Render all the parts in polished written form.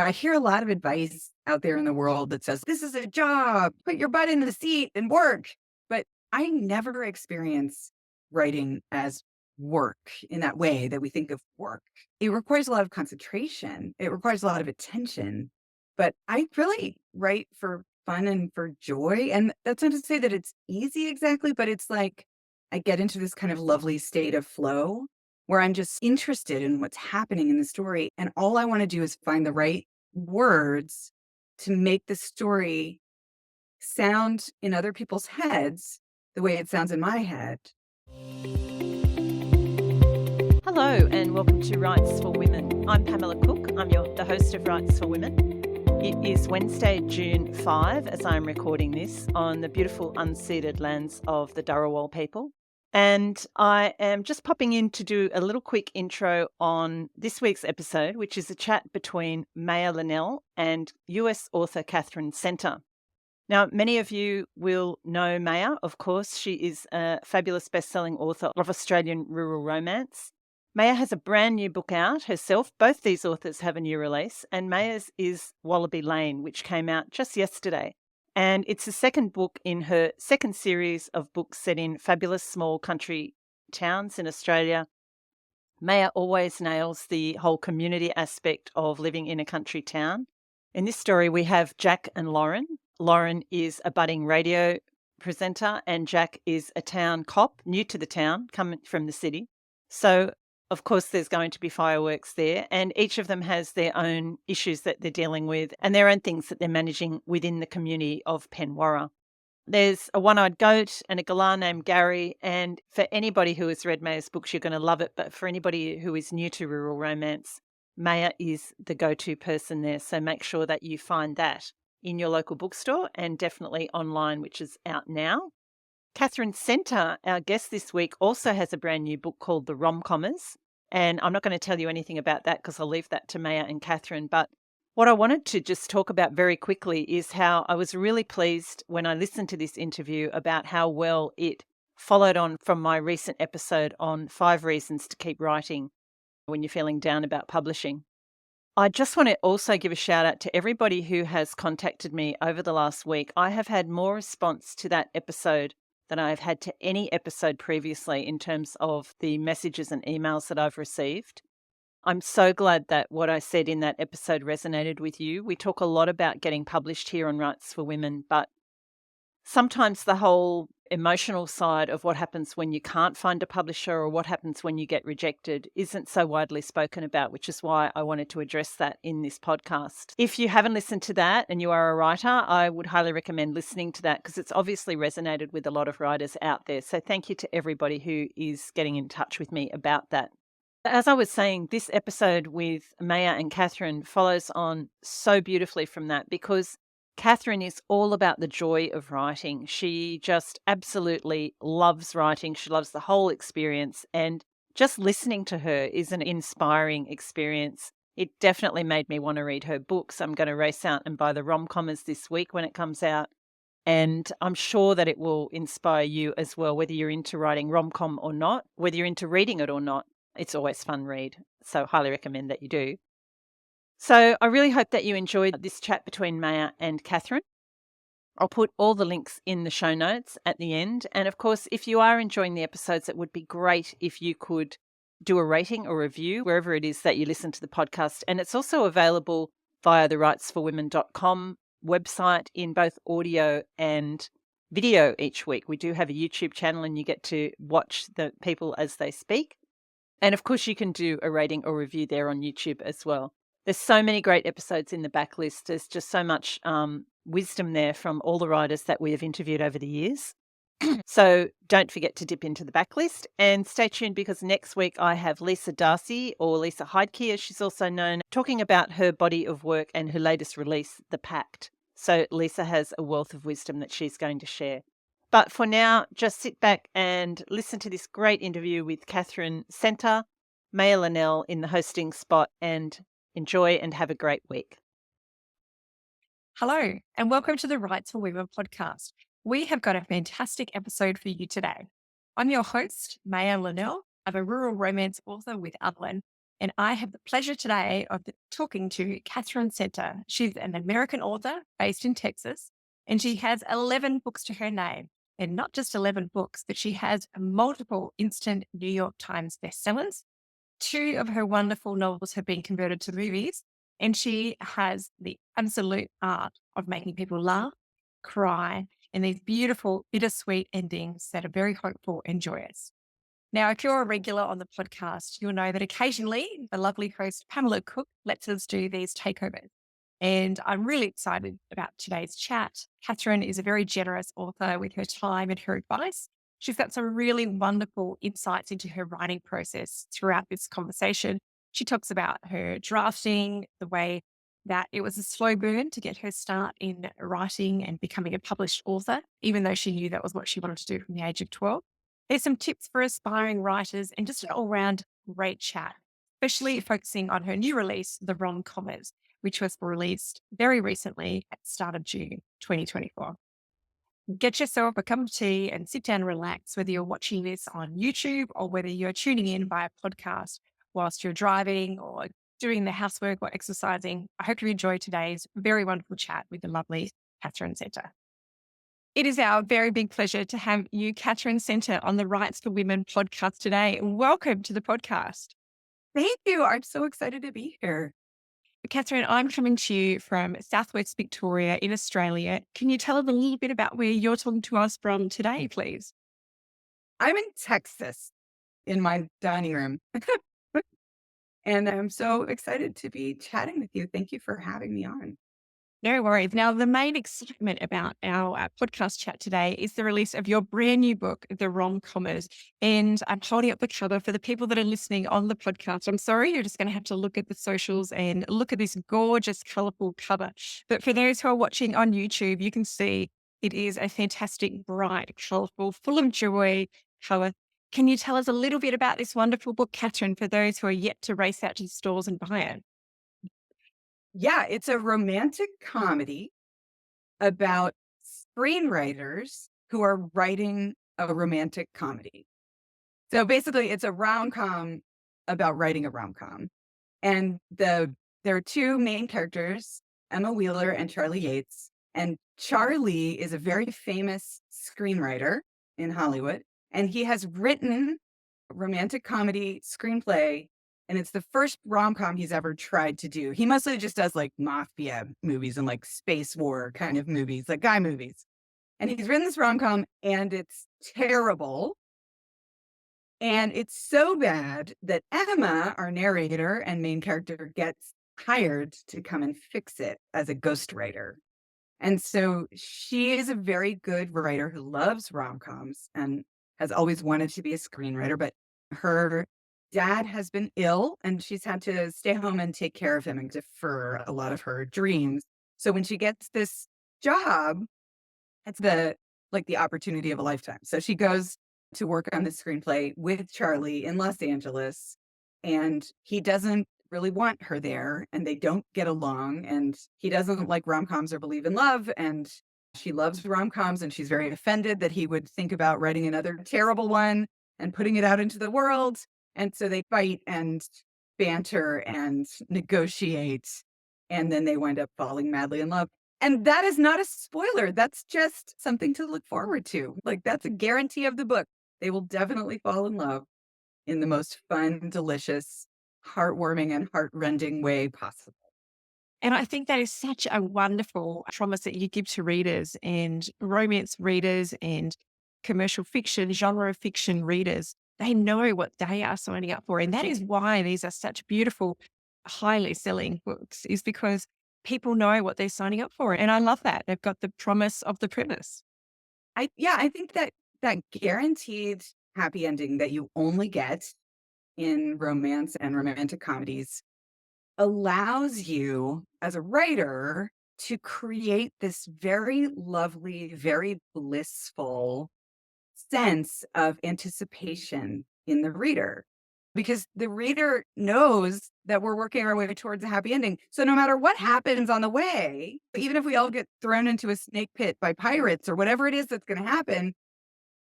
I hear a lot of advice out there in the world that says, this is a job, put your butt in the seat and work. But I never experience writing as work in that way that we think of work. It requires a lot of concentration. It requires a lot of attention. But I really write for fun and for joy. And that's not to say that it's easy exactly, but it's like I get into this kind of lovely state of flow where I'm just interested in what's happening in the story. And all I want to do is find the right words to make the story sound in other people's heads the way it sounds in my head. Hello and welcome to Writes for Women. I'm Pamela Cook. I'm the host of Writes for Women. It is Wednesday, June 5, as I'm recording this on the beautiful unceded lands of the Dharawal people. And I am just popping in to do a little quick intro on this week's episode, which is a chat between Maya Linnell and US author Katherine Center. Now, many of you will know Maya, of course. She is a fabulous best-selling author of Australian rural romance. Maya has a brand new book out herself. Both these authors have a new release, and Maya's is Wallaby Lane, which came out just yesterday. And it's the second book in her second series of books set in fabulous small country towns in Australia. Maya always nails the whole community aspect of living in a country town. In this story, we have Jack and Lauren. Lauren is a budding radio presenter, and Jack is a town cop, new to the town, coming from the city. So, of course, there's going to be fireworks there, and each of them has their own issues that they're dealing with and their own things that they're managing within the community of Penwarra. There's a one-eyed goat and a galah named Gary, and for anybody who has read Maya's books, you're going to love it, but for anybody who is new to rural romance, Maya is the go-to person there, so make sure that you find that in your local bookstore and definitely online, which is out now. Katherine Center, our guest this week, also has a brand new book called The Rom-Commers, and I'm not going to tell you anything about that because I'll leave that to Maya and Katherine. But what I wanted to just talk about very quickly is how I was really pleased when I listened to this interview about how well it followed on from my recent episode on 5 reasons to keep writing when you're feeling down about publishing. I just want to also give a shout out to everybody who has contacted me over the last week. I have had more response to that episode than I've had to any episode previously in terms of the messages and emails that I've received. I'm so glad that what I said in that episode resonated with you. We talk a lot about getting published here on Writes for Women, but sometimes the whole emotional side of what happens when you can't find a publisher or what happens when you get rejected isn't so widely spoken about, which is why I wanted to address that in this podcast. If you haven't listened to that and you are a writer, I would highly recommend listening to that because it's obviously resonated with a lot of writers out there. So thank you to everybody who is getting in touch with me about that. As I was saying, this episode with Maya and Katherine follows on so beautifully from that because Katherine is all about the joy of writing. She just absolutely loves writing. She loves the whole experience. And just listening to her is an inspiring experience. It definitely made me want to read her books. I'm going to race out and buy The Rom-Commers this week when it comes out. And I'm sure that it will inspire you as well, whether you're into writing rom-com or not, whether you're into reading it or not. It's always fun read. So highly recommend that you do. So I really hope that you enjoyed this chat between Maya and Katherine. I'll put all the links in the show notes at the end. And of course, if you are enjoying the episodes, it would be great if you could do a rating or review wherever it is that you listen to the podcast. And it's also available via the writes4women.com website in both audio and video each week. We do have a YouTube channel and you get to watch the people as they speak. And of course, you can do a rating or review there on YouTube as well. There's so many great episodes in the backlist. There's just so much wisdom there from all the writers that we have interviewed over the years. So don't forget to dip into the backlist and stay tuned because next week I have Lisa Darcy, or Lisa Heidke as she's also known, talking about her body of work and her latest release, The Pact. So Lisa has a wealth of wisdom that she's going to share. But for now, just sit back and listen to this great interview with Katherine Center, Maya Linnell in the hosting spot, and enjoy and have a great week. Hello, and welcome to the Writes for Women podcast. We have got a fantastic episode for you today. I'm your host, Maya Linnell. I'm a rural romance author with Upland, And I have the pleasure today of talking to Katherine Center. She's an American author based in Texas, and she has 11 books to her name. And not just 11 books, but she has multiple instant New York Times bestsellers. Two of her wonderful novels have been converted to movies, and she has the absolute art of making people laugh, cry, and these beautiful, bittersweet endings that are very hopeful and joyous. Now, if you're a regular on the podcast, you'll know that occasionally the lovely host Pamela Cook lets us do these takeovers. And I'm really excited about today's chat. Katherine is a very generous author with her time and her advice. She's got some really wonderful insights into her writing process throughout this conversation. She talks about her drafting, the way that it was a slow burn to get her start in writing and becoming a published author, even though she knew that was what she wanted to do from the age of 12. There's some tips for aspiring writers and just an all-round great chat, especially focusing on her new release, The Rom-Comers, which was released very recently at the start of June 2024. Get yourself a cup of tea and sit down and relax, whether you're watching this on YouTube or whether you're tuning in via podcast whilst you're driving or doing the housework or exercising. I hope you enjoy today's very wonderful chat with the lovely Katherine Center. It is our very big pleasure to have you, Katherine Center, on the Writes4Women podcast today. Welcome to the podcast. Thank you. I'm so excited to be here. Katherine, I'm coming to you from Southwest Victoria in Australia. Can you tell us a little bit about where you're talking to us from today, please? I'm in Texas in my dining room. And I'm so excited to be chatting with you. Thank you for having me on. No worries. Now, the main excitement about our podcast chat today is the release of your brand new book, The Rom-Comers. And I'm holding up the cover for the people that are listening on the podcast. I'm sorry, you're just going to have to look at the socials and look at this gorgeous, colorful cover. But for those who are watching on YouTube, you can see it is a fantastic, bright, colorful, full of joy color. Can you tell us a little bit about this wonderful book, Katherine, for those who are yet to race out to the stores and buy it? Yeah, it's a romantic comedy about screenwriters who are writing a romantic comedy. So basically, it's a rom-com about writing a rom-com. And there are two main characters, Emma Wheeler and Charlie Yates. And Charlie is a very famous screenwriter in Hollywood. And he has written a romantic comedy screenplay. And it's the first rom-com he's ever tried to do. He mostly just does like mafia movies and like space war kind of movies, like guy movies. And he's written this rom-com and it's terrible. And it's so bad that Emma, our narrator and main character, gets hired to come and fix it as a ghostwriter. And so she is a very good writer who loves rom-coms and has always wanted to be a screenwriter, but her dad has been ill and she's had to stay home and take care of him and defer a lot of her dreams. So when she gets this job, it's the opportunity of a lifetime. So she goes to work on the screenplay with Charlie in Los Angeles, and he doesn't really want her there and they don't get along, and he doesn't like rom-coms or believe in love, and she loves rom-coms and she's very offended that he would think about writing another terrible one and putting it out into the world. And so they fight and banter and negotiate, and then they wind up falling madly in love. And that is not a spoiler. That's just something to look forward to. Like, that's a guarantee of the book. They will definitely fall in love in the most fun, delicious, heartwarming, and heart-rending way possible. And I think that is such a wonderful promise that you give to readers and romance readers and commercial fiction, genre fiction readers. They know what they are signing up for. And that is why these are such beautiful, highly selling books, is because people know what they're signing up for. And I love that. They've got the promise of the premise. I think that guaranteed happy ending that you only get in romance and romantic comedies allows you as a writer to create this very lovely, very blissful sense of anticipation in the reader, because the reader knows that we're working our way towards a happy ending. So no matter what happens on the way, even if we all get thrown into a snake pit by pirates or whatever it is that's going to happen,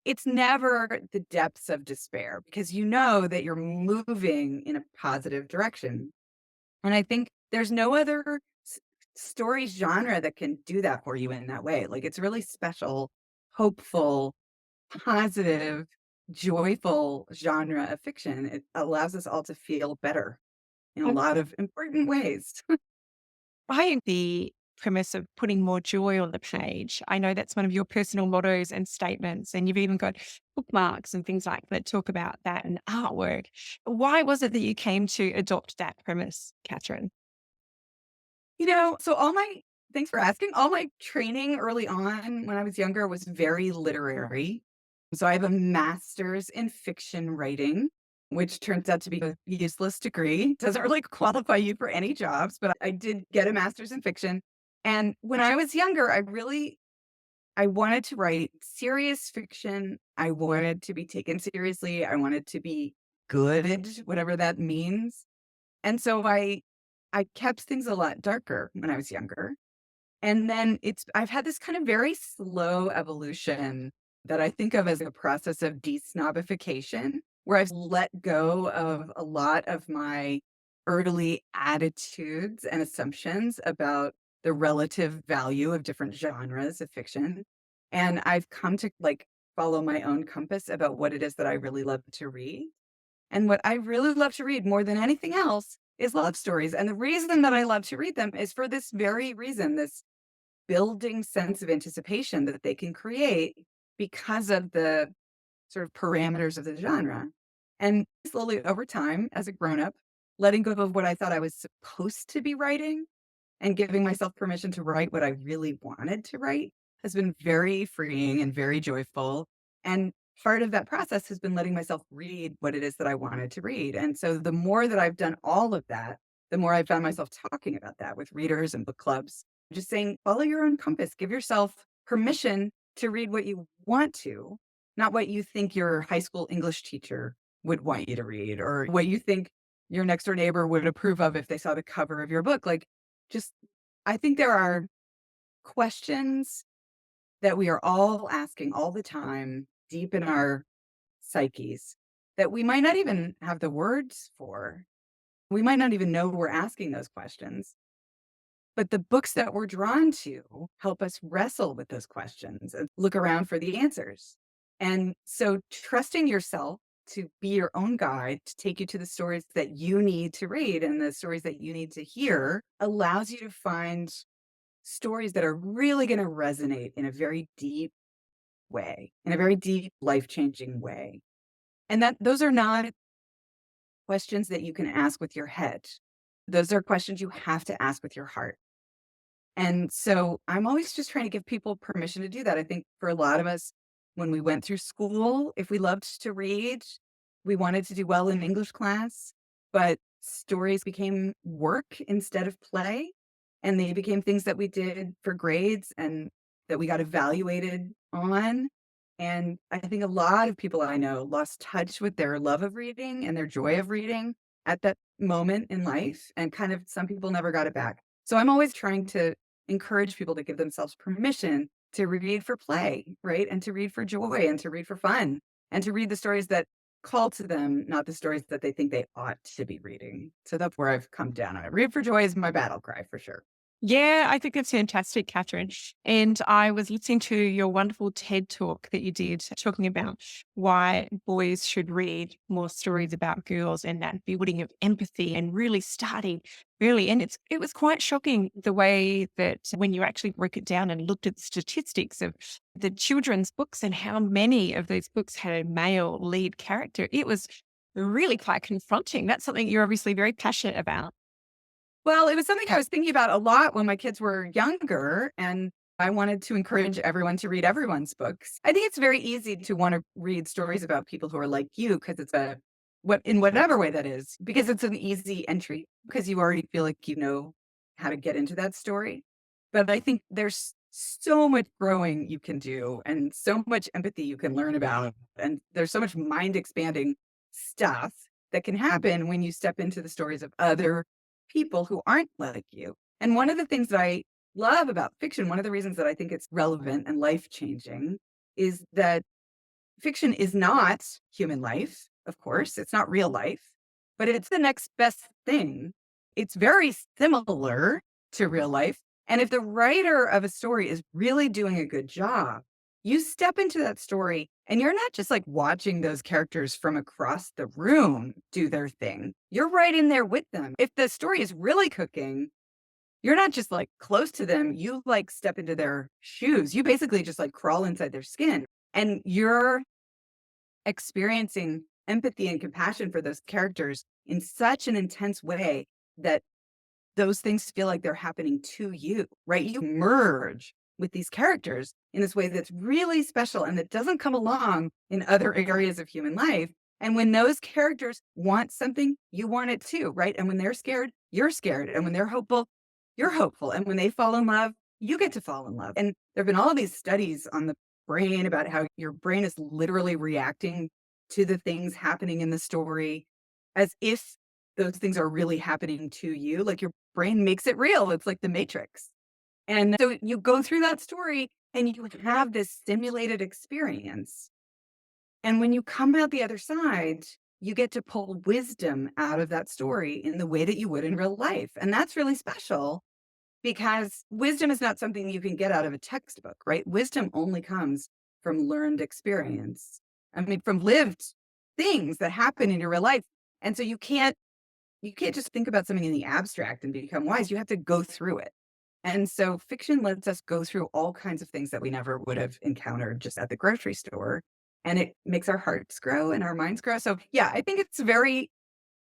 it's never the depths of despair because you know that you're moving in a positive direction. And I think there's no other story genre that can do that for you in that way. Like it's really special, hopeful, positive, joyful genre of fiction. It allows us all to feel better in a lot of important ways. I the premise of putting more joy on the page. I know that's one of your personal mottos and statements, and you've even got bookmarks and things like that talk about that and artwork. Why was it that you came to adopt that premise, Katherine? So thanks for asking. All my training early on when I was younger was very literary. So I have a master's in fiction writing, which turns out to be a useless degree. Doesn't really qualify you for any jobs, but I did get a master's in fiction. And when I was younger, I wanted to write serious fiction. I wanted to be taken seriously. I wanted to be good, whatever that means. And so I kept things a lot darker when I was younger. And then I've had this kind of very slow evolution that I think of as a process of desnobification, where I've let go of a lot of my early attitudes and assumptions about the relative value of different genres of fiction. And I've come to follow my own compass about what it is that I really love to read. And what I really love to read more than anything else is love stories. And the reason that I love to read them is for this very reason, this building sense of anticipation that they can create because of the sort of parameters of the genre. And slowly over time, as a grown up, letting go of what I thought I was supposed to be writing and giving myself permission to write what I really wanted to write has been very freeing and very joyful. And part of that process has been letting myself read what it is that I wanted to read. And so the more that I've done all of that, the more I found myself talking about that with readers and book clubs, just saying, follow your own compass, give yourself permission to read what you want to, not what you think your high school English teacher would want you to read or what you think your next door neighbor would approve of if they saw the cover of your book. I think there are questions that we are all asking all the time deep in our psyches that we might not even have the words for. We might not even know we're asking those questions. But the books that we're drawn to help us wrestle with those questions and look around for the answers. And so trusting yourself to be your own guide, to take you to the stories that you need to read and the stories that you need to hear allows you to find stories that are really going to resonate in a very deep way, in a very deep, life-changing way. And those are not questions that you can ask with your head. Those are questions you have to ask with your heart. And so I'm always just trying to give people permission to do that. I think for a lot of us, when we went through school, if we loved to read, we wanted to do well in English class, but stories became work instead of play. And they became things that we did for grades and that we got evaluated on. And I think a lot of people I know lost touch with their love of reading and their joy of reading at that moment in life. And kind of some people never got it back. So I'm always trying to encourage people to give themselves permission to read for play, right? And to read for joy and to read for fun and to read the stories that call to them, not the stories that they think they ought to be reading. So that's where I've come down on it. Read for joy is my battle cry for sure. Yeah, I think that's fantastic, Katherine. And I was listening to your wonderful TED talk that you did talking about why boys should read more stories about girls and that building of empathy and really starting early. And it was quite shocking the way that when you actually broke it down and looked at the statistics of the children's books and how many of those books had a male lead character, it was really quite confronting. That's something you're obviously very passionate about. Well, it was something I was thinking about a lot when my kids were younger, and I wanted to encourage everyone to read everyone's books. I think it's very easy to want to read stories about people who are like you because it's in whatever way that is, because it's an easy entry because you already feel like you know how to get into that story. But I think there's so much growing you can do and so much empathy you can learn about. And there's so much mind expanding stuff that can happen when you step into the stories of other people who aren't like you. And one of the things that I love about fiction, one of the reasons that I think it's relevant and life changing is that fiction is not human life, of course. It's not real life, but it's the next best thing. It's very similar to real life. And if the writer of a story is really doing a good job, you step into that story and you're not just like watching those characters from across the room do their thing. You're right in there with them. If the story is really cooking, you're not just like close to them. You like step into their shoes. You basically just like crawl inside their skin and you're experiencing empathy and compassion for those characters in such an intense way that those things feel like they're happening to you, right? You merge with these characters in this way that's really special and that doesn't come along in other areas of human life. And when those characters want something, you want it too, right? And when they're scared, you're scared. And when they're hopeful, you're hopeful. And when they fall in love, you get to fall in love. And there have been all these studies on the brain about how your brain is literally reacting to the things happening in the story as if those things are really happening to you. Like your brain makes it real. It's like the Matrix. And so you go through that story and you have this simulated experience. And when you come out the other side, you get to pull wisdom out of that story in the way that you would in real life. And that's really special because wisdom is not something you can get out of a textbook, right? Wisdom only comes from learned experience. I mean, from lived things that happen in your real life. And so you can't just think about something in the abstract and become wise. You have to go through it. And so fiction lets us go through all kinds of things that we never would have encountered just at the grocery store. And it makes our hearts grow and our minds grow. So yeah, I think it's very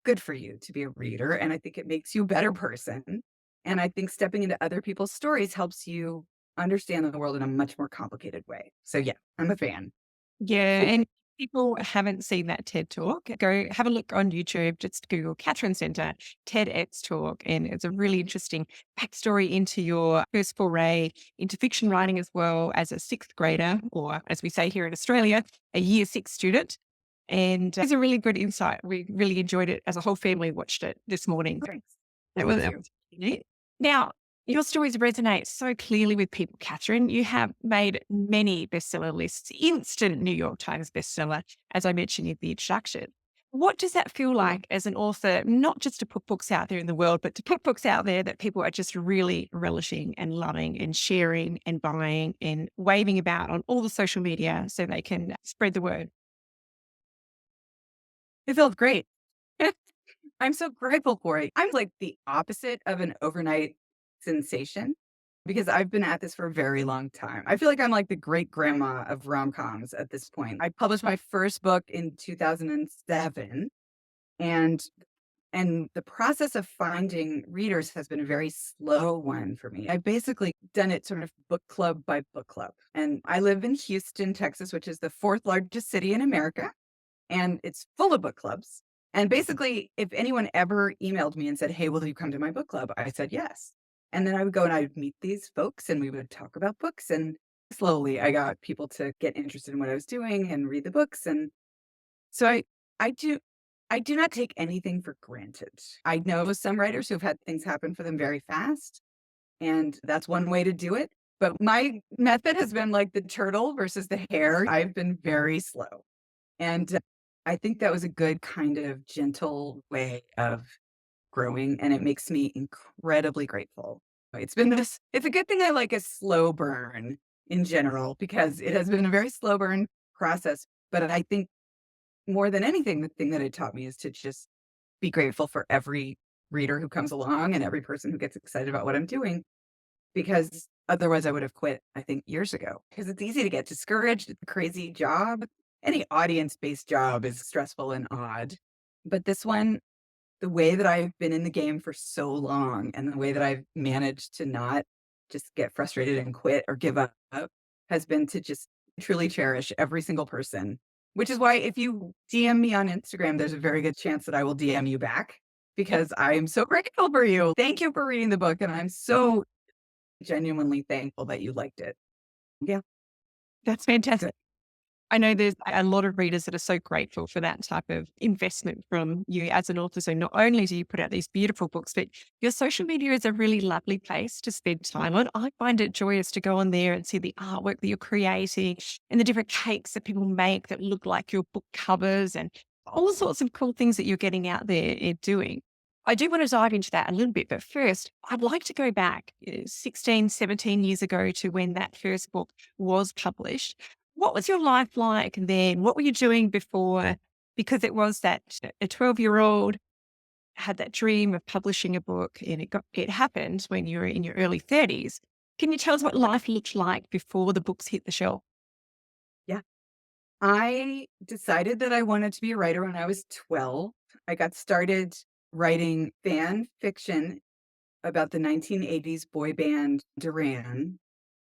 good for you to be a reader. And I think it makes you a better person. And I think stepping into other people's stories helps you understand the world in a much more complicated way. So yeah, I'm a fan. Yeah. And people haven't seen that TED talk, go have a look on YouTube, just Google Katherine Center, TEDx talk. And it's a really interesting backstory into your first foray into fiction writing as well as a sixth grader, or as we say here in Australia, a year six student. And it's a really good insight. We really enjoyed it as a whole family, watched it this morning. Thanks. That was it. Now, your stories resonate so clearly with people, Katherine. You have made many bestseller lists, instant New York Times bestseller, as I mentioned in the introduction. What does that feel like as an author, not just to put books out there in the world, but to put books out there that people are just really relishing and loving and sharing and buying and waving about on all the social media so they can spread the word? It felt great. I'm so grateful for it. I'm like the opposite of an overnight sensation because I've been at this for a very long time. I feel like I'm like the great grandma of rom-coms at this point. I published my first book in 2007 and the process of finding readers has been a very slow one for me. I've basically done it sort of book club by book club. And I live in Houston, Texas, which is the fourth largest city in America. And it's full of book clubs. And basically, if anyone ever emailed me and said, hey, will you come to my book club? I said, yes. And then I would go and I would meet these folks and we would talk about books. And slowly I got people to get interested in what I was doing and read the books. And so I do not take anything for granted. I know some writers who've had things happen for them very fast. And that's one way to do it. But my method has been like the turtle versus the hare. I've been very slow. And I think that was a good kind of gentle way of growing. And it makes me incredibly grateful. It's a good thing I like a slow burn in general, because it has been a very slow burn process. But I think more than anything, the thing that it taught me is to just be grateful for every reader who comes along and every person who gets excited about what I'm doing, because otherwise I would have quit, I think, years ago, because it's easy to get discouraged. It's a crazy job. Any audience-based job is stressful and odd. But this one, the way that I've been in the game for so long and the way that I've managed to not just get frustrated and quit or give up has been to just truly cherish every single person, which is why if you DM me on Instagram, there's a very good chance that I will DM you back because I am so grateful for you. Thank you for reading the book. And I'm so genuinely thankful that you liked it. Yeah. That's fantastic. I know there's a lot of readers that are so grateful for that type of investment from you as an author. So not only do you put out these beautiful books, but your social media is a really lovely place to spend time on. I find it joyous to go on there and see the artwork that you're creating and the different cakes that people make that look like your book covers and all sorts of cool things that you're getting out there doing. I do want to dive into that a little bit, but first, I'd like to go back 16, 17 years ago to when that first book was published. What was your life like then? What were you doing before? Because it was that a 12-year-old had that dream of publishing a book and it happened when you were in your early 30s. Can you tell us what life looked like before the books hit the shelf? Yeah. I decided that I wanted to be a writer when I was 12. I got started writing fan fiction about the 1980s boy band Duran.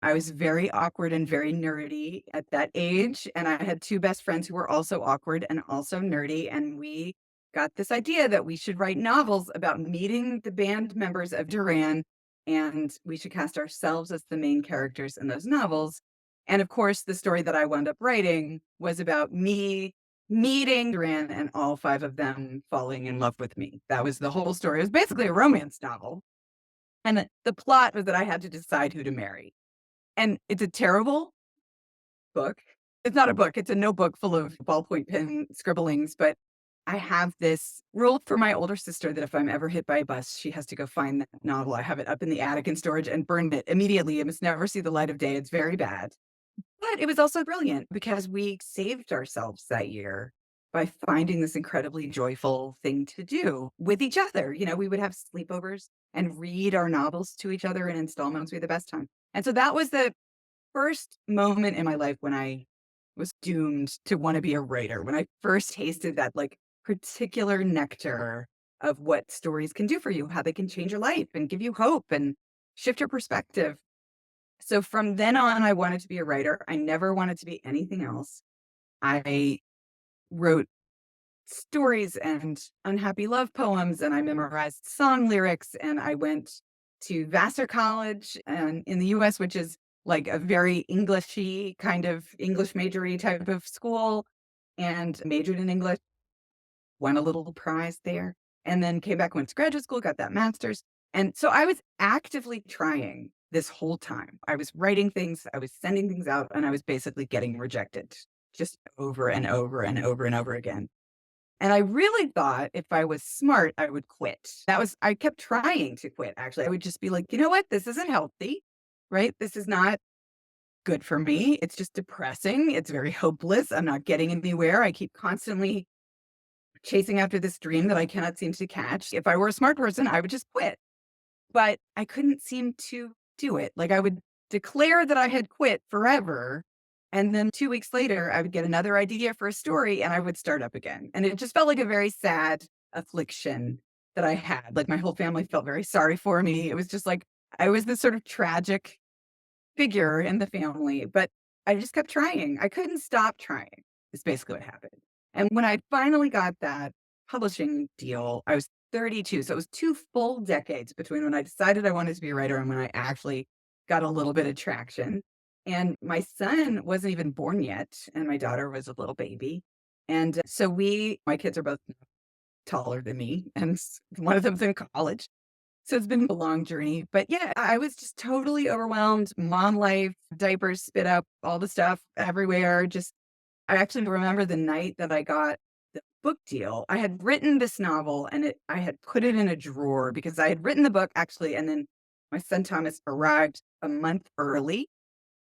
I was very awkward and very nerdy at that age. And I had two best friends who were also awkward and also nerdy. And we got this idea that we should write novels about meeting the band members of Duran, and we should cast ourselves as the main characters in those novels. And of course, the story that I wound up writing was about me meeting Duran and all five of them falling in love with me. That was the whole story. It was basically a romance novel. And the plot was that I had to decide who to marry. And it's a terrible book. It's not a book, it's a notebook full of ballpoint pen scribblings. But I have this rule for my older sister that if I'm ever hit by a bus, she has to go find that novel. I have it up in the attic in storage and burned it immediately. It must never see the light of day. It's very bad. But it was also brilliant because we saved ourselves that year by finding this incredibly joyful thing to do with each other. You know, we would have sleepovers and read our novels to each other in installments. We had the best time. And so that was the first moment in my life when I was doomed to want to be a writer, when I first tasted that like particular nectar of what stories can do for you, how they can change your life and give you hope and shift your perspective. So from then on, I wanted to be a writer. I never wanted to be anything else. I wrote stories and unhappy love poems, and I memorized song lyrics, and I went to Vassar College and in the US, which is like a very Englishy kind of English majory type of school, and majored in English, won a little prize there, and then came back, went to graduate school, got that master's. And so I was actively trying this whole time. I was writing things, I was sending things out, and I was basically getting rejected just over and over and over and over again. And I really thought if I was smart, I would quit. I kept trying to quit, actually. I would just be like, you know what? This isn't healthy, right? This is not good for me. It's just depressing. It's very hopeless. I'm not getting anywhere. I keep constantly chasing after this dream that I cannot seem to catch. If I were a smart person, I would just quit. But I couldn't seem to do it. Like I would declare that I had quit forever. And then 2 weeks later, I would get another idea for a story and I would start up again. And it just felt like a very sad affliction that I had. Like my whole family felt very sorry for me. It was just like I was this sort of tragic figure in the family, but I just kept trying. I couldn't stop trying, is basically what happened. And when I finally got that publishing deal, I was 32. So it was 2 full decades between when I decided I wanted to be a writer and when I actually got a little bit of traction. And my son wasn't even born yet, and my daughter was a little baby. And so my kids are both taller than me, and one of them's in college. So it's been a long journey. But yeah, I was just totally overwhelmed. Mom life, diapers, spit up, all the stuff everywhere. I actually remember the night that I got the book deal. I had written this novel and I had put it in a drawer because I had written the book actually. And then my son Thomas arrived a month early.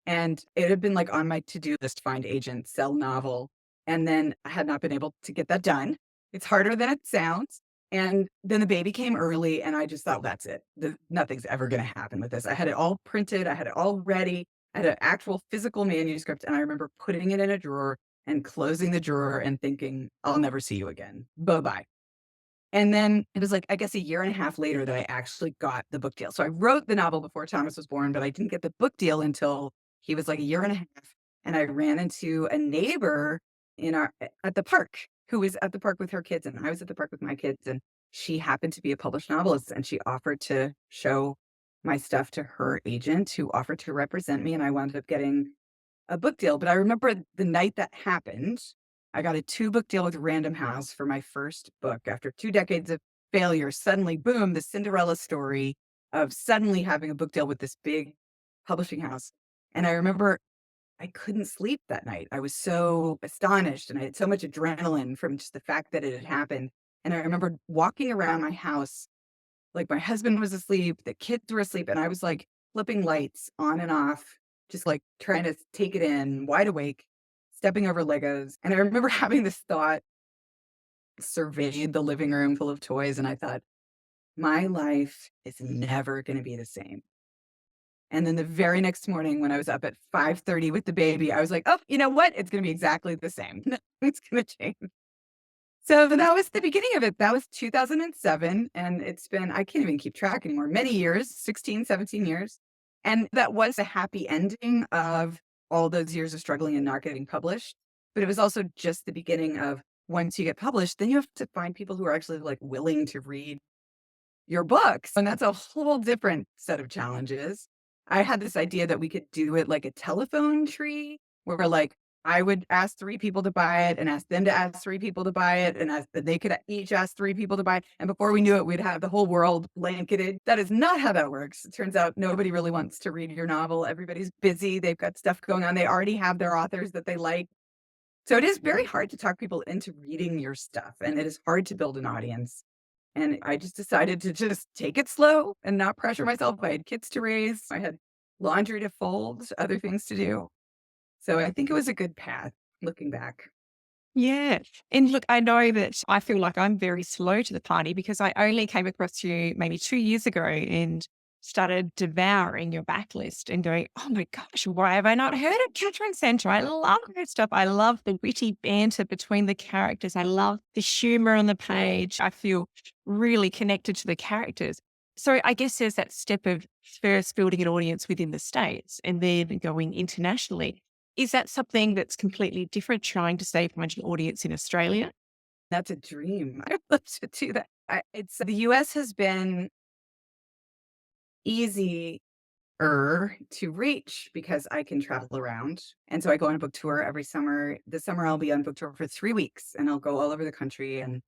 And it had been like on my to-do list, find agent, sell novel. And then I had not been able to get that done. It's harder than it sounds. And then the baby came early and I just thought, that's it. Nothing's ever going to happen with this. I had it all printed. I had it all ready. I had an actual physical manuscript. And I remember putting it in a drawer and closing the drawer and thinking, I'll never see you again. Bye-bye. And then it was like, I guess a year and a half later that I actually got the book deal. So I wrote the novel before Thomas was born, but I didn't get the book deal until he was like a year and a half. And I ran into a neighbor at the park who was at the park with her kids. And I was at the park with my kids. And she happened to be a published novelist. And she offered to show my stuff to her agent who offered to represent me. And I wound up getting a book deal. But I remember the night that happened, I got a 2-book deal with Random House for my first book. After 2 decades of failure, suddenly, boom, the Cinderella story of suddenly having a book deal with this big publishing house. And I remember I couldn't sleep that night. I was so astonished and I had so much adrenaline from just the fact that it had happened. And I remember walking around my house, like my husband was asleep, the kids were asleep, and I was like flipping lights on and off, just like trying to take it in, wide awake, stepping over Legos. And I remember having this thought, surveyed the living room full of toys, and I thought, my life is never going to be the same. And then the very next morning when I was up at 5:30 with the baby, I was like, oh, you know what? It's going to be exactly the same. It's going to change. So that was the beginning of it. That was 2007. And it's been, I can't even keep track anymore, many years, 16, 17 years. And that was a happy ending of all those years of struggling and not getting published. But it was also just the beginning of, once you get published, then you have to find people who are actually like willing to read your books. And that's a whole different set of challenges. I had this idea that we could do it like a telephone tree where like I would ask 3 people to buy it and ask them to ask 3 people to buy it and they could each ask 3 people to buy it. And before we knew it, we'd have the whole world blanketed. That is not how that works. It turns out nobody really wants to read your novel. Everybody's busy. They've got stuff going on. They already have their authors that they like. So it is very hard to talk people into reading your stuff. And it is hard to build an audience. And I just decided to just take it slow and not pressure myself. I had kids to raise. I had laundry to fold, other things to do. So I think it was a good path looking back. Yeah. And look, I know that I feel like I'm very slow to the party because I only came across you maybe 2 years ago and started devouring your backlist and going, oh my gosh, why have I not heard of Katherine Center? I love her stuff. I love the witty banter between the characters. I love the humor on the page. I feel really connected to the characters. So I guess there's that step of first building an audience within the States and then going internationally. Is that something that's completely different, trying to say find an audience in Australia? That's a dream. I would love to do that. It's the US has been easier to reach because I can travel around. And so I go on a book tour every summer. This summer I'll be on book tour for 3 weeks and I'll go all over the country. And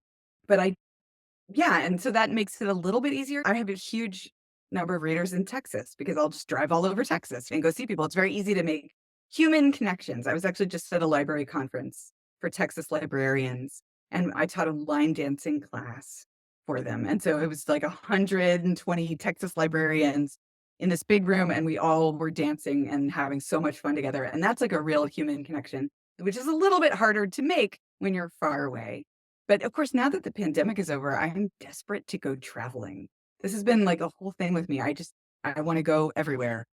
so that makes it a little bit easier. I have a huge number of readers in Texas because I'll just drive all over Texas and go see people. It's very easy to make human connections. I was actually just at a library conference for Texas librarians, and I taught a line dancing class for them. And so it was like 120 Texas librarians in this big room, and we all were dancing and having so much fun together. And that's like a real human connection, which is a little bit harder to make when you're far away. But of course, now that the pandemic is over, I'm desperate to go traveling. This has been like a whole thing with me. I want to go everywhere.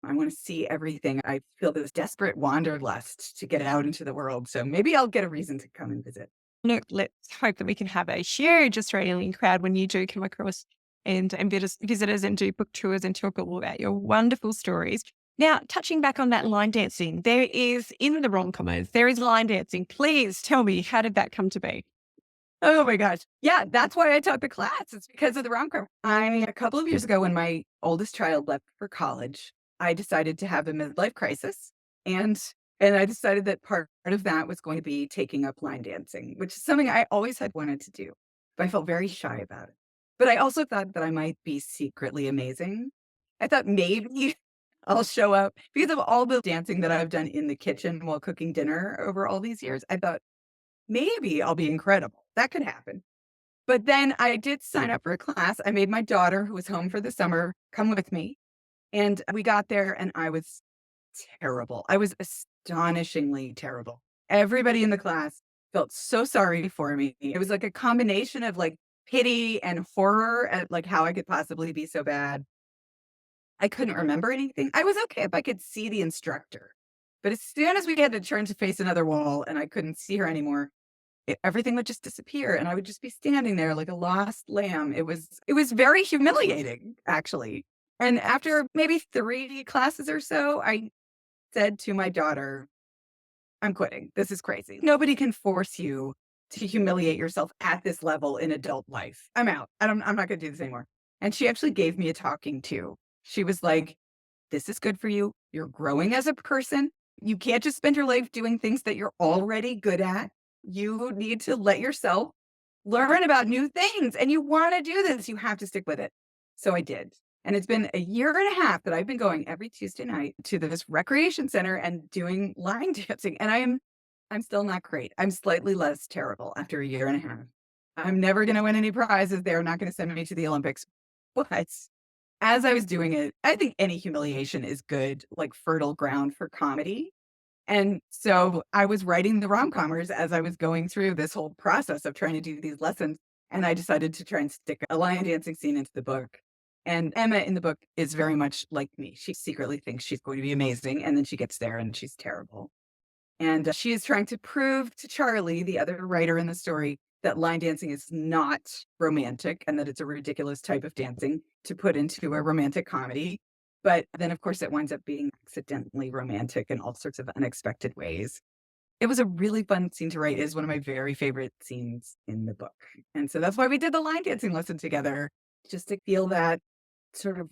I want to see everything. I feel this desperate wanderlust to get out into the world. So maybe I'll get a reason to come and visit. Look, let's hope that we can have a huge Australian crowd when you do come across and visitors and do book tours and talk all about your wonderful stories. Now, touching back on that line dancing, there is, in the rom-coms, there is line dancing. Please tell me, how did that come to be? Oh my gosh. Yeah, that's why I taught the class. It's because of the rom-com. A couple of years ago when my oldest child left for college, I decided to have a midlife crisis. And I decided that part of that was going to be taking up line dancing, which is something I always had wanted to do, but I felt very shy about it. But I also thought that I might be secretly amazing. I thought maybe I'll show up because of all the dancing that I've done in the kitchen while cooking dinner over all these years. I thought maybe I'll be incredible. That could happen. But then I did sign up for a class. I made my daughter, who was home for the summer, come with me. And we got there and I was terrible. I was astonishingly terrible. Everybody in the class felt so sorry for me. It was like a combination of like pity and horror at like how I could possibly be so bad. I couldn't remember anything. I was okay if I could see the instructor. But as soon as we had to turn to face another wall and I couldn't see her anymore, everything would just disappear and I would just be standing there like a lost lamb. It was very humiliating, actually. And after maybe 3 classes or so, I said to my daughter, I'm quitting. This is crazy. Nobody can force you to humiliate yourself at this level in adult life. I'm out. I'm not going to do this anymore. And she actually gave me a talking to. She was like, this is good for you. You're growing as a person. You can't just spend your life doing things that you're already good at. You need to let yourself learn about new things. And you want to do this, you have to stick with it. So I did. And it's been a year and a half that I've been going every Tuesday night to this recreation center and doing line dancing. And I'm still not great. I'm slightly less terrible after a year and a half. I'm never going to win any prizes. They're not going to send me to the Olympics. But as I was doing it, I think any humiliation is good, like fertile ground for comedy. And so I was writing the rom-commers as I was going through this whole process of trying to do these lessons. And I decided to try and stick a line dancing scene into the book. And Emma in the book is very much like me. She secretly thinks she's going to be amazing. And then she gets there and she's terrible. And she is trying to prove to Charlie, the other writer in the story, that line dancing is not romantic and that it's a ridiculous type of dancing to put into a romantic comedy. But then, of course, it winds up being accidentally romantic in all sorts of unexpected ways. It was a really fun scene to write. It is one of my very favorite scenes in the book. And so that's why we did the line dancing lesson together, just to feel that sort of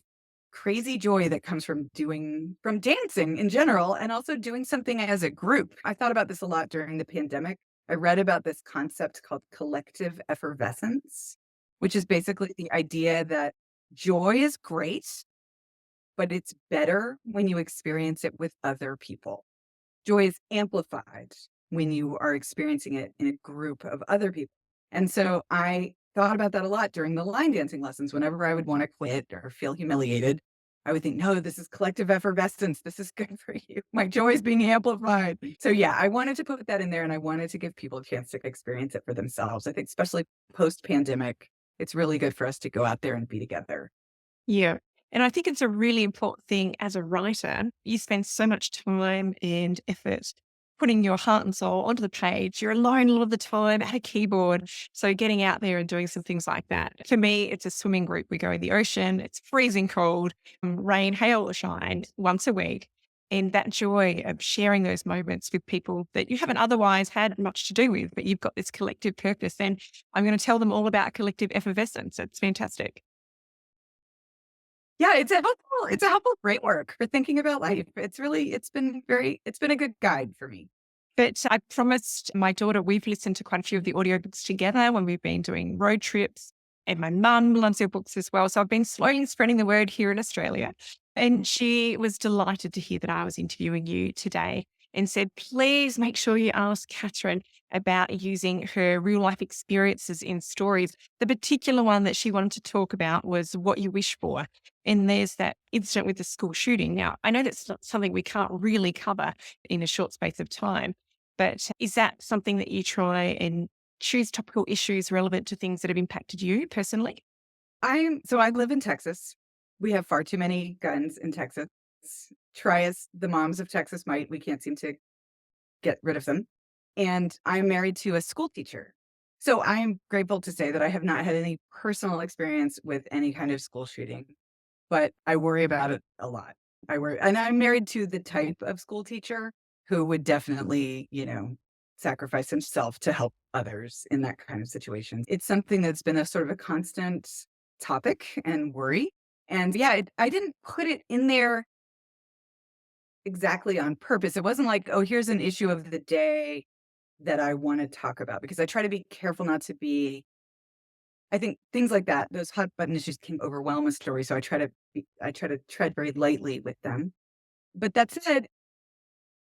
crazy joy that comes from dancing in general, and also doing something as a group. I thought about this a lot during the pandemic. I read about this concept called collective effervescence, which is basically the idea that joy is great, but it's better when you experience it with other people. Joy is amplified when you are experiencing it in a group of other people. And so I thought about that a lot during the line dancing lessons. Whenever I would want to quit or feel humiliated, I would think, no, this is collective effervescence. This is good for you. My joy is being amplified. So yeah, I wanted to put that in there, and I wanted to give people a chance to experience it for themselves. I think especially post-pandemic, it's really good for us to go out there and be together. Yeah. And I think it's a really important thing as a writer. You spend so much time and effort putting your heart and soul onto the page. You're alone a lot of the time at a keyboard. So getting out there and doing some things like that. For me, it's a swimming group. We go in the ocean. It's freezing cold, rain, hail, or shine once a week. And that joy of sharing those moments with people that you haven't otherwise had much to do with, but you've got this collective purpose. And I'm going to tell them all about collective effervescence. It's fantastic. Yeah, it's a helpful framework for thinking about life. It's been a good guide for me. But I promised my daughter, we've listened to quite a few of the audiobooks together when we've been doing road trips, and my mum loves your books as well. So I've been slowly spreading the word here in Australia. And she was delighted to hear that I was interviewing you today and said, please make sure you ask Katherine about using her real life experiences in stories. The particular one that she wanted to talk about was What You Wish For. And there's that incident with the school shooting. Now, I know that's not something we can't really cover in a short space of time, but is that something that you try and choose topical issues relevant to things that have impacted you personally? I live in Texas. We have far too many guns in Texas. Try as the moms of Texas might, we can't seem to get rid of them. And I'm married to a school teacher. So I'm grateful to say that I have not had any personal experience with any kind of school shooting, but I worry about it a lot. And I'm married to the type of school teacher who would definitely, sacrifice himself to help others in that kind of situation. It's something that's been a sort of a constant topic and worry. And yeah, I didn't put it in there exactly on purpose. It wasn't like, oh, here's an issue of the day that I want to talk about, because I try to be careful not to be, I think things like that, those hot button issues can overwhelm a story. So I try to tread very lightly with them. But that said,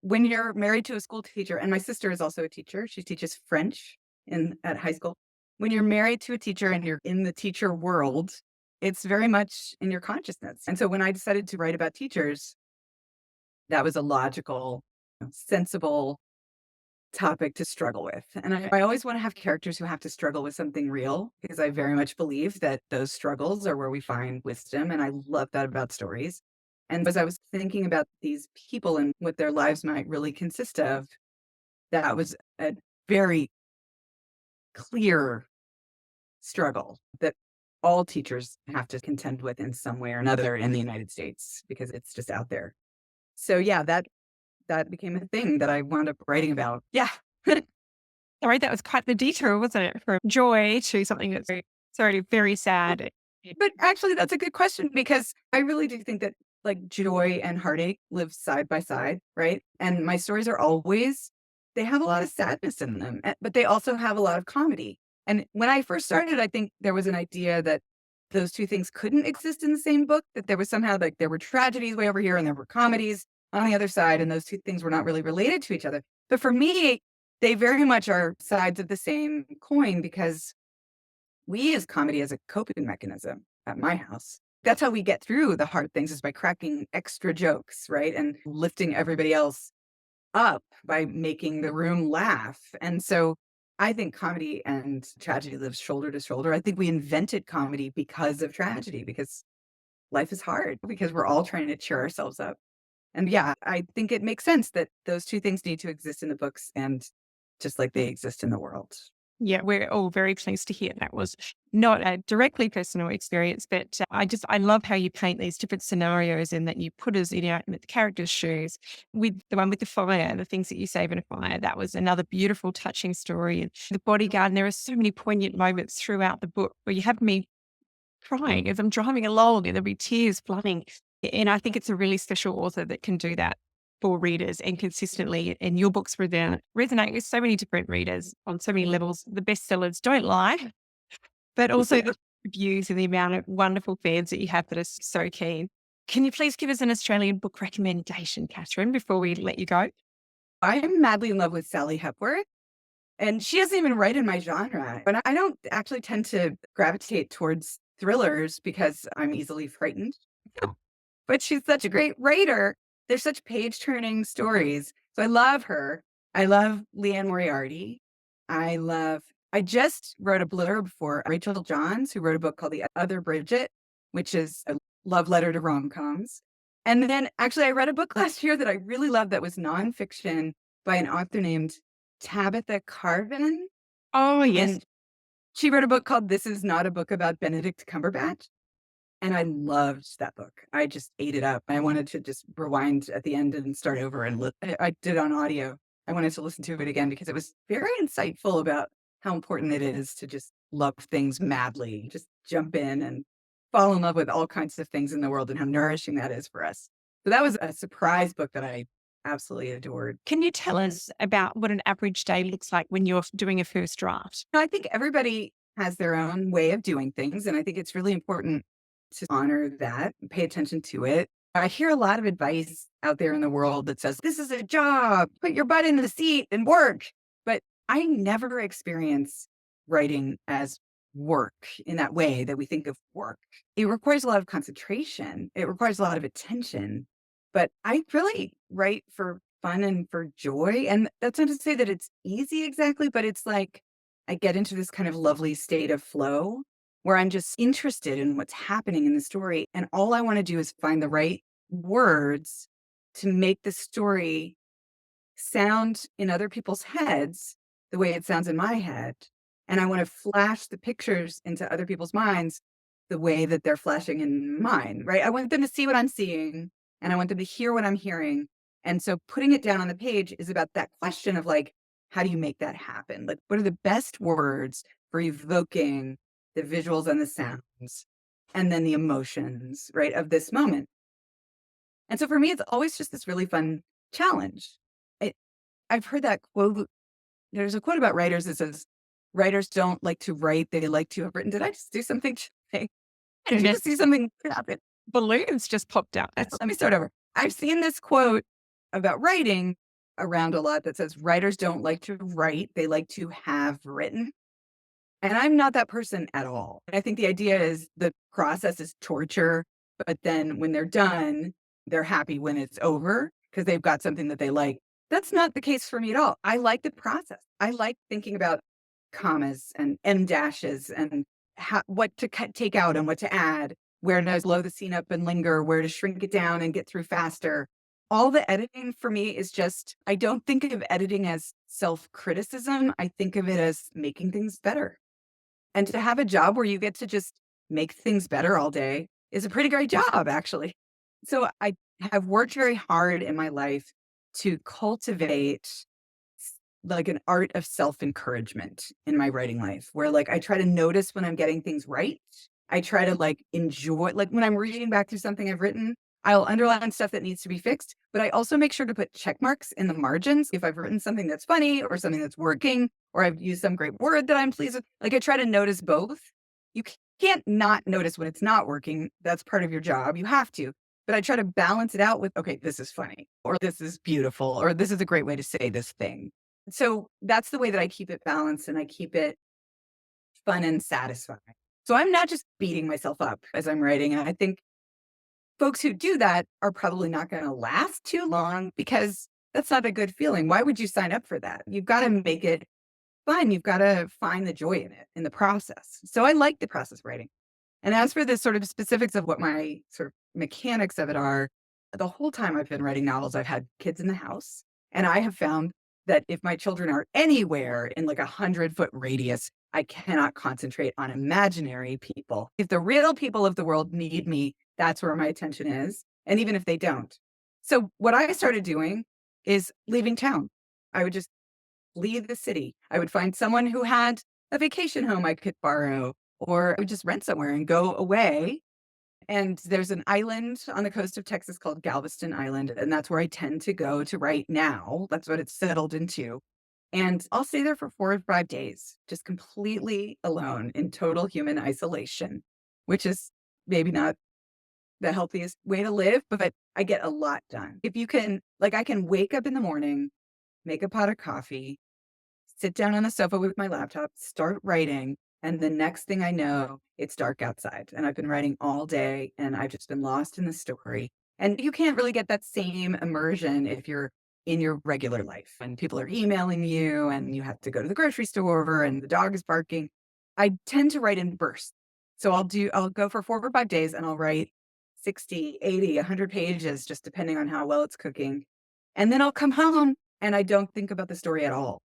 when you're married to a school teacher, and my sister is also a teacher, she teaches French at high school. When you're married to a teacher and you're in the teacher world, it's very much in your consciousness. And so when I decided to write about teachers, that was a logical, sensible topic to struggle with. And I always want to have characters who have to struggle with something real, because I very much believe that those struggles are where we find wisdom. And I love that about stories. And as I was thinking about these people and what their lives might really consist of, that was a very clear struggle that all teachers have to contend with in some way or another in the United States, because it's just out there. So yeah, that became a thing that I wound up writing about. Yeah. All right. That was quite the detour, wasn't it? From joy to something that's very sad. But actually, that's a good question, because I really do think that like joy and heartache live side by side, right? And my stories are always, they have a lot of sadness in them, but they also have a lot of comedy. And when I first started, I think there was an idea that those two things couldn't exist in the same book, that there was somehow like there were tragedies way over here and there were comedies on the other side, and those two things were not really related to each other. But for me, they very much are sides of the same coin, because we use comedy as a coping mechanism at my house. That's how we get through the hard things, is by cracking extra jokes, right? And lifting everybody else up by making the room laugh. And so I think comedy and tragedy lives shoulder to shoulder. I think we invented comedy because of tragedy, because life is hard, because we're all trying to cheer ourselves up. And yeah, I think it makes sense that those two things need to exist in the books, and just like they exist in the world. Yeah, we're all very pleased to hear that was not a directly personal experience, but I love how you paint these different scenarios and that you put us in the character's shoes. With the one with the fire, the things that you save in a fire, that was another beautiful, touching story. And the bodyguard, and there are so many poignant moments throughout the book where you have me crying as I'm driving along, and there'll be tears flooding. And I think it's a really special author that can do that for readers and consistently. And your books resonate with so many different readers on so many levels. The bestsellers don't lie, but also the reviews and the amount of wonderful fans that you have that are so keen. Can you please give us an Australian book recommendation, Katherine, before we let you go? I'm madly in love with Sally Hepworth, and she doesn't even write in my genre. But I don't actually tend to gravitate towards thrillers because I'm easily frightened. But she's such a great writer. They're such page-turning stories. So I love her. I love Leanne Moriarty. I just wrote a blurb for Rachel Johns, who wrote a book called The Other Bridget, which is a love letter to rom-coms. And then actually I read a book last year that I really loved that was nonfiction by an author named Tabitha Carvin. Oh, yes. And she wrote a book called This Is Not a Book About Benedict Cumberbatch. And I loved that book. I just ate it up. I wanted to just rewind at the end and start over, and I did on audio. I wanted to listen to it again because it was very insightful about how important it is to just love things madly, just jump in and fall in love with all kinds of things in the world, and how nourishing that is for us. So that was a surprise book that I absolutely adored. Can you tell us about what an average day looks like when you're doing a first draft? I think everybody has their own way of doing things, and I think it's really important to honor that, pay attention to it. I hear a lot of advice out there in the world that says, this is a job, put your butt in the seat and work. But I never experience writing as work in that way that we think of work. It requires a lot of concentration. It requires a lot of attention. But I really write for fun and for joy. And that's not to say that it's easy exactly, but it's like I get into this kind of lovely state of flow where I'm just interested in what's happening in the story. And all I want to do is find the right words to make the story sound in other people's heads the way it sounds in my head. And I want to flash the pictures into other people's minds the way that they're flashing in mine, right? I want them to see what I'm seeing, and I want them to hear what I'm hearing. And so putting it down on the page is about that question of like, how do you make that happen? Like, what are the best words for evoking the visuals and the sounds, and then the emotions, right, of this moment? And so for me, it's always just this really fun challenge. I've heard that quote. There's a quote about writers that says, writers don't like to write, they like to have written. Did I just do something today? Did you just see something happen? Balloons just popped out. Let me start over. I've seen this quote about writing around a lot that says, writers don't like to write, they like to have written. And I'm not that person at all. I think the idea is the process is torture, but then when they're done, they're happy when it's over because they've got something that they like. That's not the case for me at all. I like the process. I like thinking about commas and em dashes and what to take out and what to add, where to slow the scene up and linger, where to shrink it down and get through faster. All the editing for me is just, I don't think of editing as self-criticism. I think of it as making things better. And to have a job where you get to just make things better all day is a pretty great job, actually. So I have worked very hard in my life to cultivate like an art of self-encouragement in my writing life, where like I try to notice when I'm getting things right. I try to like enjoy, like when I'm reading back through something I've written, I'll underline stuff that needs to be fixed, but I also make sure to put check marks in the margins if I've written something that's funny or something that's working, or I've used some great word that I'm pleased with. Like I try to notice both. You can't not notice when it's not working. That's part of your job. You have to. But I try to balance it out with, okay, this is funny, or this is beautiful, or this is a great way to say this thing. So that's the way that I keep it balanced and I keep it fun and satisfying. So I'm not just beating myself up as I'm writing. And I think folks who do that are probably not going to last too long because that's not a good feeling. Why would you sign up for that? You've got to make it fun. You've got to find the joy in it, in the process. So I like the process of writing. And as for the sort of specifics of what my sort of mechanics of it are, the whole time I've been writing novels, I've had kids in the house. And I have found that if my children are anywhere in like 100-foot radius, I cannot concentrate on imaginary people. If the real people of the world need me, that's where my attention is. And even if they don't. So what I started doing is leaving town. I would just leave the city. I would find someone who had a vacation home I could borrow, or I would just rent somewhere and go away. And there's an island on the coast of Texas called Galveston Island. And that's where I tend to go to write now. That's what it's settled into. And I'll stay there for 4 or 5 days, just completely alone in total human isolation, which is maybe not the healthiest way to live, but I get a lot done. If you can, like, I can wake up in the morning, make a pot of coffee, sit down on the sofa with my laptop, start writing. And the next thing I know, it's dark outside. And I've been writing all day and I've just been lost in the story. And you can't really get that same immersion if you're in your regular life and people are emailing you and you have to go to the grocery store and the dog is barking. I tend to write in bursts. So I'll go for 4 or 5 days and I'll write 60, 80, 100 pages, just depending on how well it's cooking. And then I'll come home and I don't think about the story at all.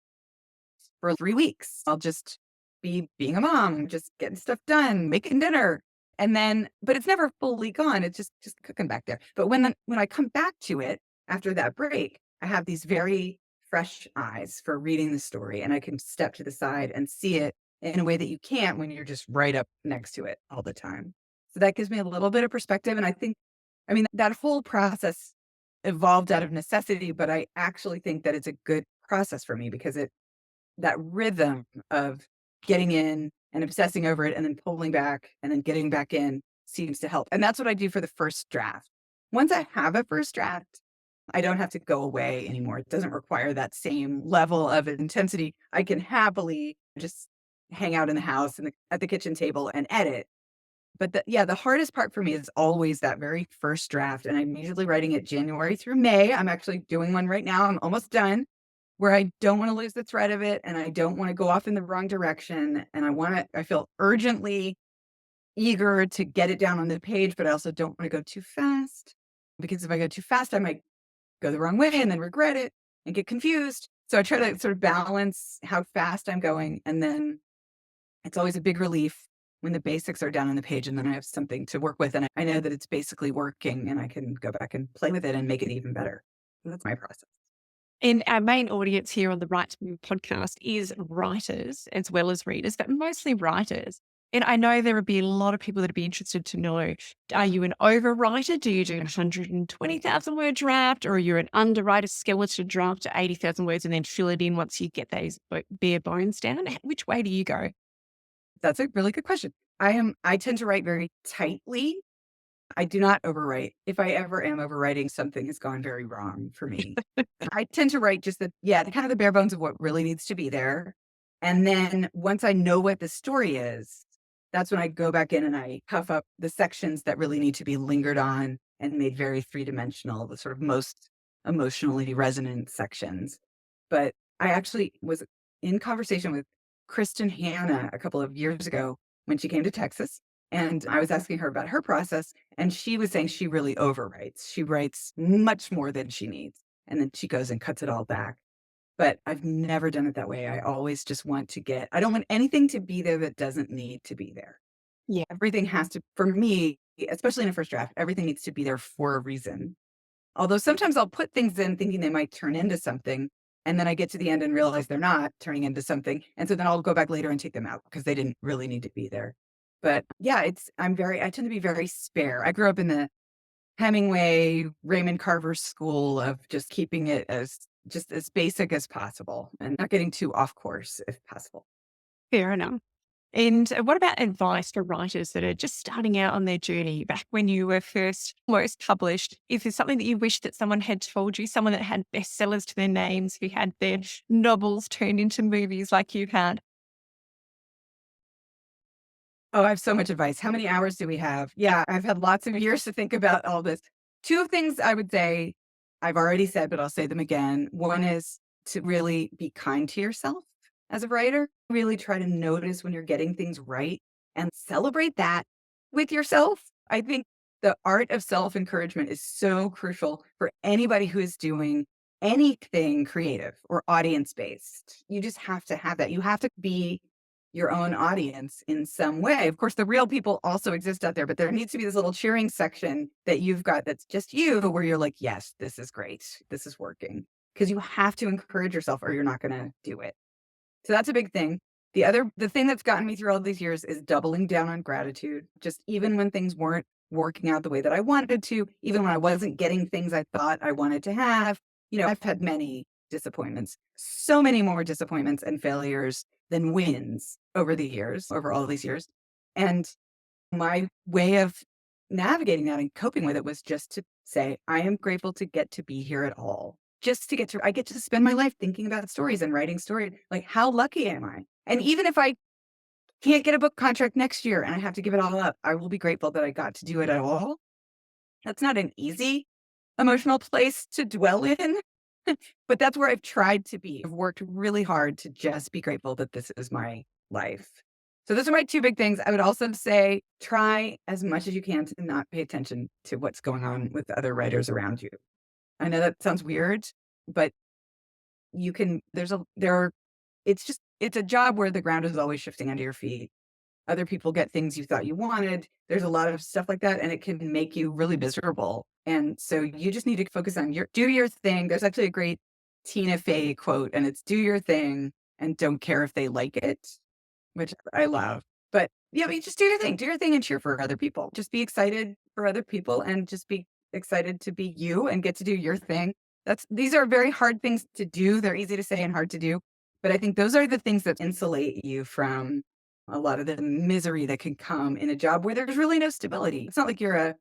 For 3 weeks, I'll just be being a mom, just getting stuff done, making dinner. And then, but it's never fully gone. It's just cooking back there. But when I come back to it after that break, I have these very fresh eyes for reading the story and I can step to the side and see it in a way that you can't when you're just right up next to it all the time. So that gives me a little bit of perspective. And I mean, that whole process evolved out of necessity, but I actually think that it's a good process for me because that rhythm of getting in and obsessing over it and then pulling back and then getting back in seems to help. And that's what I do for the first draft. Once I have a first draft, I don't have to go away anymore. It doesn't require that same level of intensity. I can happily just hang out in the house and at the kitchen table and edit. But the hardest part for me is always that very first draft. And I'm usually writing it January through May. I'm actually doing one right now. I'm almost done, where I don't want to lose the thread of it and I don't want to go off in the wrong direction. And I feel urgently eager to get it down on the page, but I also don't want to go too fast because if I go too fast, I might go the wrong way and then regret it and get confused. So I try to sort of balance how fast I'm going. And then it's always a big relief when the basics are down on the page and then I have something to work with and I know that it's basically working and I can go back and play with it and make it even better. So that's my process. And our main audience here on the Writes4Women podcast is writers as well as readers, but mostly writers. And I know there would be a lot of people that would be interested to know, are you an overwriter? Do you do a 120,000 word draft, or are you an underwriter skeleton draft to 80,000 words and then fill it in once you get those bare bones down? Which way do you go? That's a really good question. I tend to write very tightly. I do not overwrite. If I ever am overwriting, something has gone very wrong for me. I tend to write just the kind of the bare bones of what really needs to be there. And then once I know what the story is, that's when I go back in and I puff up the sections that really need to be lingered on and made very 3-dimensional, the sort of most emotionally resonant sections. But I actually was in conversation with Kristen Hanna a couple of years ago when she came to Texas. And I was asking her about her process, and she was saying she really overwrites. She writes much more than she needs. And then she goes and cuts it all back. But I've never done it that way. I always just I don't want anything to be there that doesn't need to be there. Yeah. Everything has to, for me, especially in a first draft, everything needs to be there for a reason. Although sometimes I'll put things in thinking they might turn into something. And then I get to the end and realize they're not turning into something. And so then I'll go back later and take them out because they didn't really need to be there. But yeah, I tend to be very spare. I grew up in the Hemingway, Raymond Carver's school of just keeping it as basic as possible and not getting too off course if possible. Fair enough. And what about advice for writers that are just starting out on their journey back when you were first most published? If there's something that you wish that someone had told you, someone that had bestsellers to their names, who had their novels turned into movies like you had? Oh, I have so much advice. How many hours do we have? Yeah, I've had lots of years to think about all this. Two things I would say I've already said, but I'll say them again. One is to really be kind to yourself as a writer. Really try to notice when you're getting things right and celebrate that with yourself. I think the art of self-encouragement is so crucial for anybody who is doing anything creative or audience-based. You just have to have that. You have to be your own audience in some way. Of course, the real people also exist out there, but there needs to be this little cheering section that you've got that's just you, where you're like, yes, this is great. This is working. Because you have to encourage yourself or you're not going to do it. So that's a big thing. The thing that's gotten me through all these years is doubling down on gratitude. Just even when things weren't working out the way that I wanted to, even when I wasn't getting things I thought I wanted to have, I've had many disappointments, so many more disappointments and failures than wins over all these years. And my way of navigating that and coping with it was just to say, I am grateful to get to be here at all. I get to spend my life thinking about stories and writing stories. Like, how lucky am I? And even if I can't get a book contract next year and I have to give it all up, I will be grateful that I got to do it at all. That's not an easy emotional place to dwell in, but that's where I've tried to be. I've worked really hard to just be grateful that this is my life. So those are my two big things. I would also say try as much as you can to not pay attention to what's going on with other writers around you. I know that sounds weird, but you can, it's a job where the ground is always shifting under your feet. Other people get things you thought you wanted. There's a lot of stuff like that, and it can make you really miserable. And so you just need to focus on do your thing. There's actually a great Tina Fey quote, and it's do your thing and don't care if they like it, which I love. But yeah, just do your thing and cheer for other people. Just be excited for other people and just be excited to be you and get to do your thing. These are very hard things to do. They're easy to say and hard to do. But I think those are the things that insulate you from a lot of the misery that can come in a job where there's really no stability. It's not like you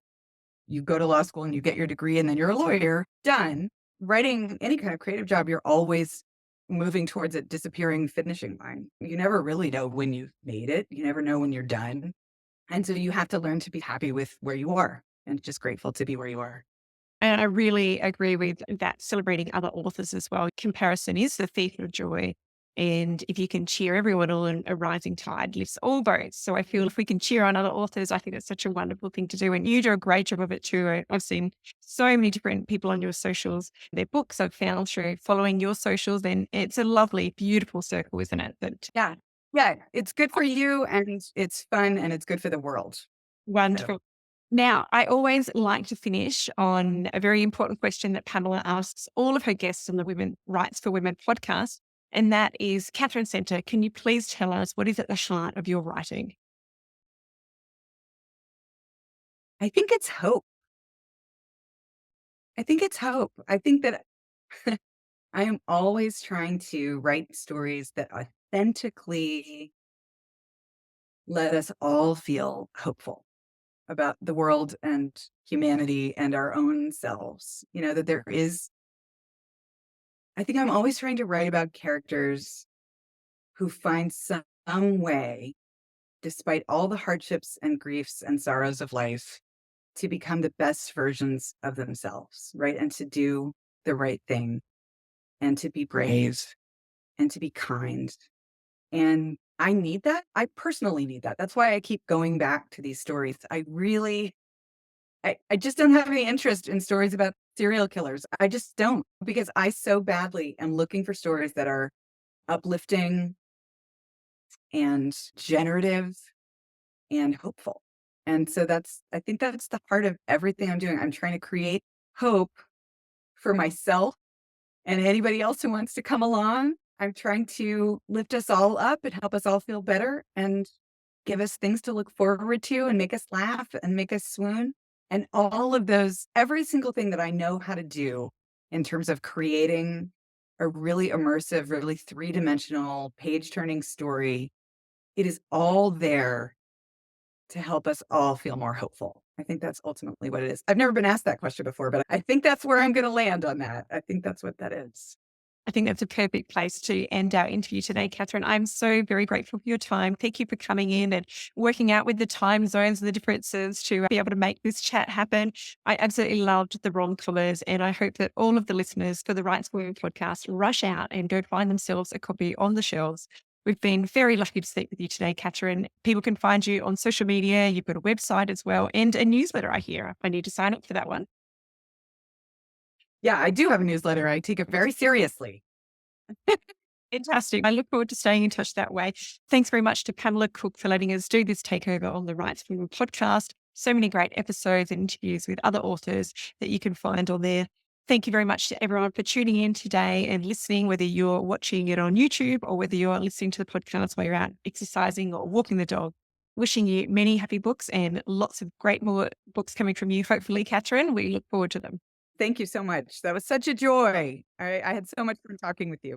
go to law school and you get your degree and then you're a lawyer, done. Writing any kind of creative job, you're always moving towards a disappearing finishing line. You never really know when you've made it. You never know when you're done. And so you have to learn to be happy with where you are and just grateful to be where you are. And I really agree with that, celebrating other authors as well. Comparison is the thief of joy. And if you can cheer everyone on, a rising tide lifts all boats. So I feel if we can cheer on other authors, I think it's such a wonderful thing to do. And you do a great job of it too. I've seen so many different people on your socials, their books I've found through following your socials. And it's a lovely, beautiful circle, isn't it? Yeah. Yeah. It's good for you and it's fun and it's good for the world. Wonderful. So. Now, I always like to finish on a very important question that Pamela asks all of her guests on the Writes for Women podcast. And that is, Katherine Center, can you please tell us what is at the heart of your writing? I think it's hope. I think that I am always trying to write stories that authentically let us all feel hopeful about the world and humanity and our own selves. I think I'm always trying to write about characters who find some way, despite all the hardships and griefs and sorrows of life, to become the best versions of themselves, right? And to do the right thing and to be brave and to be kind. And I need that. I personally need that. That's why I keep going back to these stories. I just don't have any interest in stories about serial killers. I just don't, because I so badly am looking for stories that are uplifting and generative and hopeful. And so I think that's the heart of everything I'm doing. I'm trying to create hope for myself and anybody else who wants to come along. I'm trying to lift us all up and help us all feel better and give us things to look forward to and make us laugh and make us swoon. And all of those, every single thing that I know how to do in terms of creating a really immersive, really three-dimensional, page-turning story, it is all there to help us all feel more hopeful. I think that's ultimately what it is. I've never been asked that question before, but I think that's where I'm going to land on that. I think that's what that is. I think that's a perfect place to end our interview today, Katherine. I'm so very grateful for your time. Thank you for coming in and working out with the time zones and the differences to be able to make this chat happen. I absolutely loved the rom-comers, and I hope that all of the listeners for the Writes4 Women podcast rush out and go find themselves a copy on the shelves. We've been very lucky to speak with you today, Katherine. People can find you on social media. You've got a website as well and a newsletter, I hear. I need to sign up for that one. Yeah, I do have a newsletter. I take it very seriously. Fantastic. I look forward to staying in touch that way. Thanks very much to Pamela Cook for letting us do this takeover on the Writes4Women podcast. So many great episodes and interviews with other authors that you can find on there. Thank you very much to everyone for tuning in today and listening, whether you're watching it on YouTube or whether you're listening to the podcast while you're out exercising or walking the dog. Wishing you many happy books and lots of great more books coming from you, hopefully, Katherine. We look forward to them. Thank you so much. That was such a joy. I had so much fun talking with you.